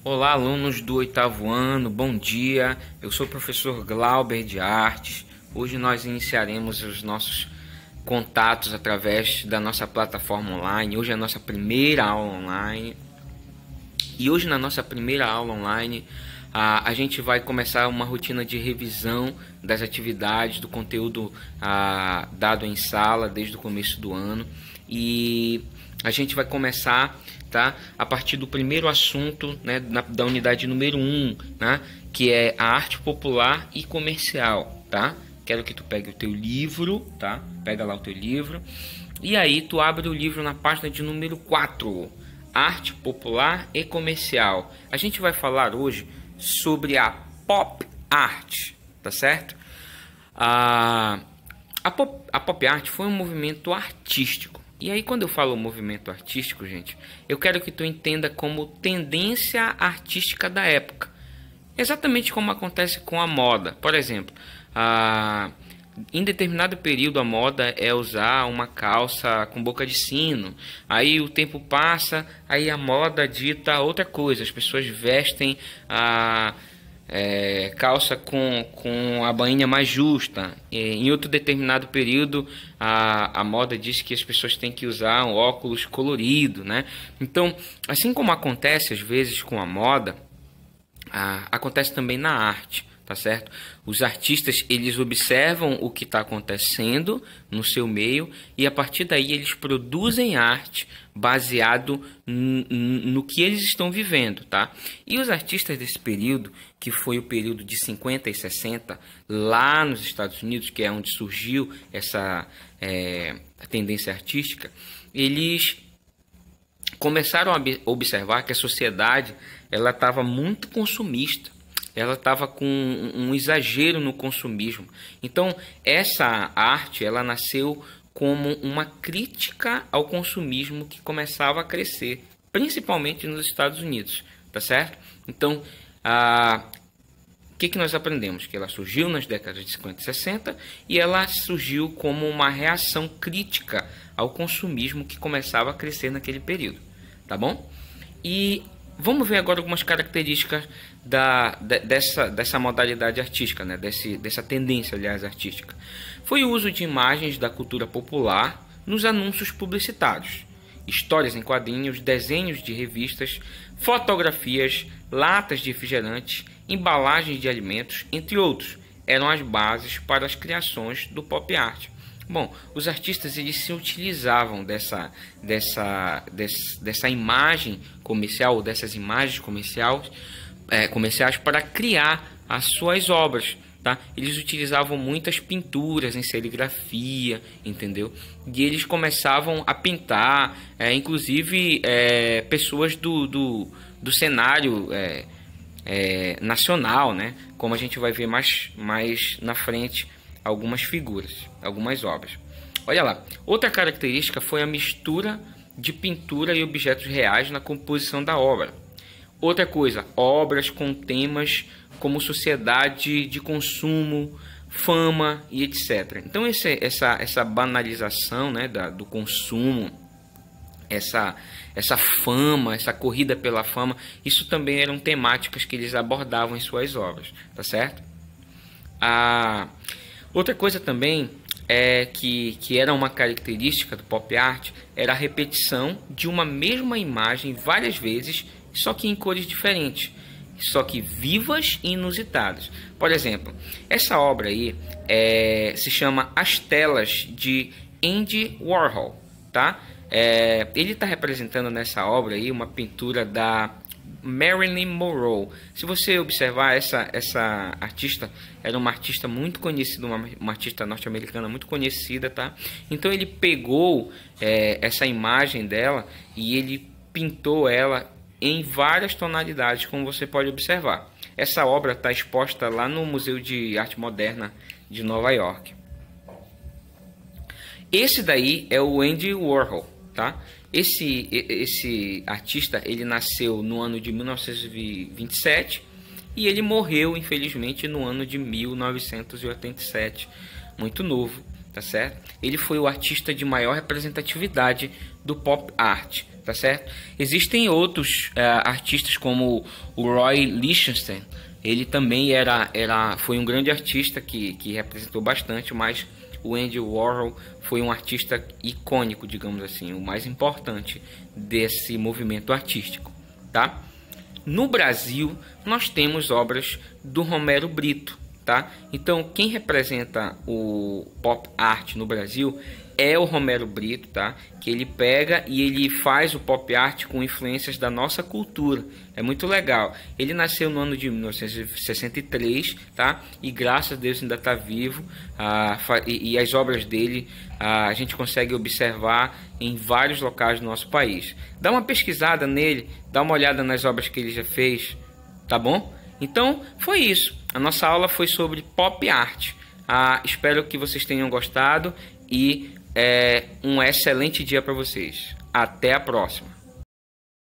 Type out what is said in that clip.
Olá, alunos do oitavo ano, bom dia. Eu sou o professor Glauber de Artes. Hoje nós iniciaremos os nossos contatos através da nossa plataforma online. Hoje é a nossa primeira aula online. E hoje, na nossa primeira aula online, a gente vai começar uma rotina de revisão das atividades, do conteúdo dado em sala desde o começo do ano. E a gente vai começar, tá, a partir do primeiro assunto, né, da unidade número 1, né, que é a arte popular e comercial, tá? Quero que tu pegue o teu livro, tá? Pega lá o teu livro. E aí tu abre o livro na página de número 4, arte popular e comercial. A gente vai falar hoje sobre a pop art, tá certo? A pop art foi um movimento artístico. E aí, quando eu falo movimento artístico, gente, eu quero que tu entenda como tendência artística da época. Exatamente como acontece com a moda. Por exemplo, em determinado período a moda é usar uma calça com boca de sino. Aí o tempo passa, aí a moda dita outra coisa. As pessoas vestem calça com a bainha mais justa. Em outro determinado período a moda diz que as pessoas têm que usar um óculos colorido, né? Então, assim como acontece às vezes com a moda, acontece também na arte, tá certo? Os artistas, eles observam o que está acontecendo no seu meio e a partir daí eles produzem arte baseado no que eles estão vivendo, tá? E os artistas desse período, que foi o período de 50 e 60, lá nos Estados Unidos, que é onde surgiu essa tendência artística, eles começaram a observar que a sociedade ela estava muito consumista. Ela estava com um exagero no consumismo. Então, essa arte, ela nasceu como uma crítica ao consumismo que começava a crescer, principalmente nos Estados Unidos, tá certo? Então, o que nós aprendemos? Que ela surgiu nas décadas de 50 e 60 e ela surgiu como uma reação crítica ao consumismo que começava a crescer naquele período, tá bom? E vamos ver agora algumas características dessa modalidade artística, né? dessa tendência, aliás, artística. Foi o uso de imagens da cultura popular nos anúncios publicitários, histórias em quadrinhos, desenhos de revistas, fotografias, latas de refrigerantes, embalagens de alimentos, entre outros, eram as bases para as criações do pop art. Bom, os artistas eles se utilizavam dessa imagem comercial, ou dessas imagens comerciais para criar as suas obras, tá? Eles utilizavam muitas pinturas em serigrafia, entendeu? E eles começavam a pintar, inclusive pessoas do cenário nacional, né? Como a gente vai ver mais na frente, algumas figuras, algumas obras. Olha lá, outra característica foi a mistura de pintura e objetos reais na composição da obra. Outra coisa, obras com temas como sociedade de consumo, fama e etc. Então essa banalização, né, do consumo, essa fama, essa corrida pela fama, isso também eram temáticas que eles abordavam em suas obras, tá certo? Outra coisa também que era uma característica do pop art era a repetição de uma mesma imagem várias vezes, só que em cores diferentes, só que vivas e inusitadas. Por exemplo, essa obra aí se chama As Telas de Andy Warhol, tá? Ele está representando nessa obra aí uma pintura da Marilyn Monroe. Se você observar, essa artista era uma artista muito conhecida, uma artista norte-americana muito conhecida, tá? Então ele pegou essa imagem dela e ele pintou ela em várias tonalidades, como você pode observar. Essa obra está exposta lá no Museu de Arte Moderna de Nova York. Esse daí é o Andy Warhol, tá? Esse artista, ele nasceu no ano de 1927 e ele morreu, infelizmente, no ano de 1987, muito novo, tá certo? Ele foi o artista de maior representatividade do pop art, tá certo? Existem outros artistas como o Roy Lichtenstein. Ele também foi um grande artista que representou bastante, mas o Andy Warhol foi um artista icônico, digamos assim, o mais importante desse movimento artístico, tá? No Brasil, nós temos obras do Romero Brito, tá? Então, quem representa o pop art no Brasil é o Romero Brito, tá? Que ele pega e ele faz o pop art com influências da nossa cultura. É muito legal. Ele nasceu no ano de 1963, tá? E graças a Deus ainda está vivo. E as obras dele a gente consegue observar em vários locais do nosso país. Dá uma pesquisada nele, dá uma olhada nas obras que ele já fez, tá bom? Então, foi isso. A nossa aula foi sobre pop art. Espero que vocês tenham gostado e um excelente dia para vocês. Até a próxima.